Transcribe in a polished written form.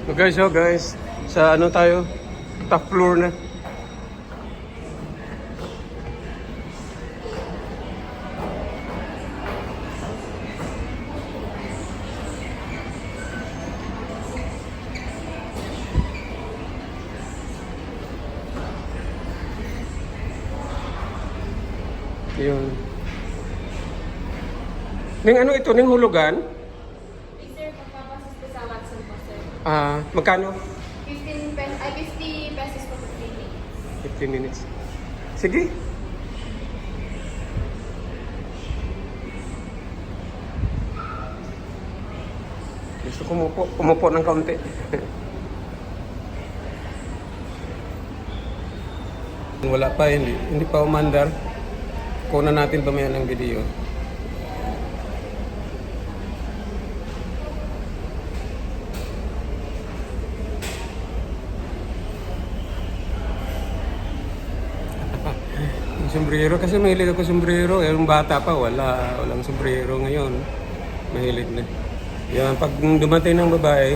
So guys, sa ano tayo? Top floor na. Yun. Ning ano ito? Ning hulugan? Sir, magpapasis po sa Watson po, sir. Magkano? 50 pesos po per clinic. 15 minutes. Sige. Gusto ko umupo ng kaunti. Wala pa, hindi pa umandar. Kunan natin mamaya ng video. Yung sombrero, kasi mahilig ako sombrero. Yung bata pa, walang sombrero ngayon. Mahilig na. Yan, pag dumating ng babae,